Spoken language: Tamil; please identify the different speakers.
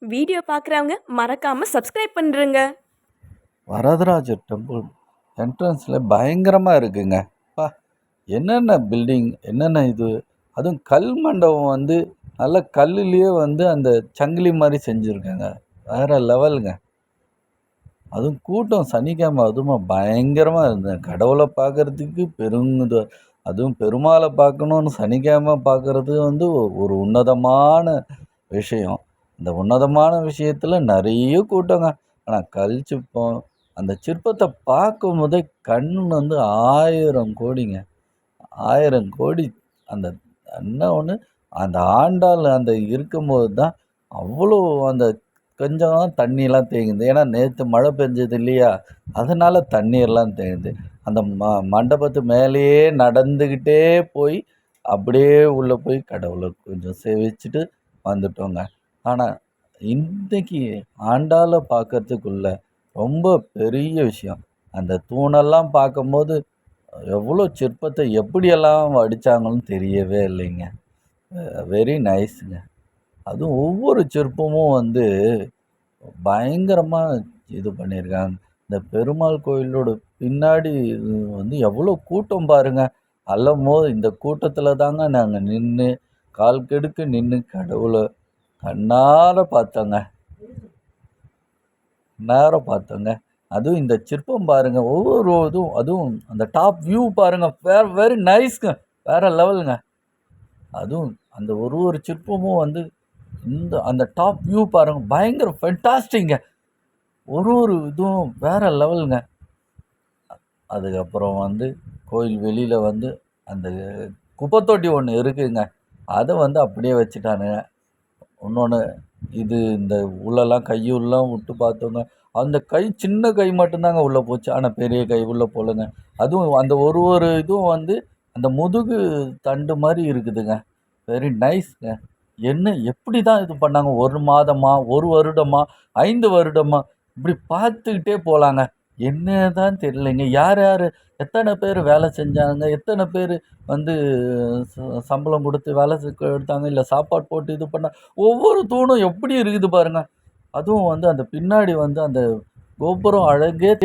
Speaker 1: வீடியோ பார்க்குறவங்க மறக்காம சப்ஸ்கிரைப் பண்ணுறங்க.
Speaker 2: வரதராஜர் டெம்பிள் என்ட்ரன்ஸில் பயங்கரமாக இருக்குங்க. பா, என்னென்ன பில்டிங், என்னென்ன இது, அதுவும் கல் மண்டபம் வந்து நல்ல கல்லுலேயே வந்து அந்த சங்கிலி மாதிரி செஞ்சுருக்காங்க. வேறு லெவலுங்க. அதுவும் கூட்டம் சனிக்கிழமை அதுவும் பயங்கரமாக இருந்தேன். கடவுளை பார்க்குறதுக்கு அதுவும் பெருமாளை பார்க்கணுன்னு சனிக்கிழமை பார்க்குறது வந்து ஒரு உன்னதமான விஷயம். இந்த உன்னதமான விஷயத்தில் நிறைய கூட்டங்க. ஆனால் கல் சிற்பம், அந்த சிற்பத்தை பார்க்கும் போதே கண் வந்து 1000 கோடிங்க. 1000 கோடி. அந்த என்ன ஒன்று, அந்த ஆண்டாள் அந்த இருக்கும்போது தான் அவ்வளோ அந்த கொஞ்சம் தண்ணியெல்லாம் தேங்குது. ஏன்னா நேற்று மழை பெஞ்சது இல்லையா, அதனால் தண்ணீர்லாம் தேங்குது. அந்த மண்டபத்து மேலேயே நடந்துக்கிட்டே போய் அப்படியே உள்ளே போய் கடவுளை கொஞ்சம் சேவிச்சுட்டு வந்துட்டோங்க. ஆனால் இன்றைக்கி ஆண்டாளை பார்க்கறதுக்குள்ள ரொம்ப பெரிய விஷயம். அந்த தூணெல்லாம் பார்க்கும்போது எவ்வளோ சிற்பத்தை எப்படியெல்லாம் வடித்தாங்கன்னு தெரியவே இல்லைங்க. வெரி நைஸுங்க. அதுவும் ஒவ்வொரு சிற்பமும் வந்து பயங்கரமாக இது பண்ணியிருக்காங்க. இந்த பெருமாள் கோயிலோட பின்னாடி வந்து எவ்வளோ கூட்டம் பாருங்கள். அள்ளும்போது இந்த கூட்டத்தில் தாங்க நாங்கள் நின்று கால் கெடுக்க நின்று கடவுளை கண்ணார பார்த்தோங்க. அதுவும் இந்த சிற்பம் பாருங்கள், ஒவ்வொரு இதுவும், அதுவும் அந்த டாப் வியூ பாருங்கள், வெரி நைஸ்ங்க, வேறு லெவலுங்க. அதுவும் அந்த ஒரு சிற்பமும் வந்து அந்த டாப் வியூ பாருங்கள், பயங்கர ஃபென்டாஸ்டிங்க. ஒரு இதுவும் வேறு லெவலுங்க. அதுக்கப்புறம் வந்து கோயில் வெளியில் வந்து அந்த குப்பைத்தொட்டி ஒன்று இருக்குதுங்க, அதை வந்து அப்படியே வச்சுட்டானுங்க. இன்னொன்று இது இந்த உள்ளெல்லாம் கையுள்ளெலாம் விட்டு பார்த்தோங்க, அந்த கை சின்ன கை மட்டும்தாங்க உள்ளே போச்சு, ஆனால் பெரிய கை உள்ளே போகலங்க. அதுவும் அந்த ஒரு இதுவும் வந்து அந்த முதுகு தண்டு மாதிரி இருக்குதுங்க. வெரி நைஸ்ங்க. என்ன எப்படி தான் இது பண்ணாங்க? 1 மாதமா, 1 வருடமா, 5 வருடமா, இப்படி பார்த்துக்கிட்டே போகலாங்க. என்ன தான் தெரியலைங்க. யார் யார் எத்தனை பேர் வேலை செஞ்சாங்க, எத்தனை பேர் வந்து சம்பளம் கொடுத்து வேலை எடுத்தாங்க, இல்லை சாப்பாடு போட்டு இது பண்ண, ஒவ்வொரு தூணும் எப்படி இருக்குது பாருங்கள். அதுவும் வந்து அந்த பின்னாடி வந்து அந்த கோபுரம் அழகே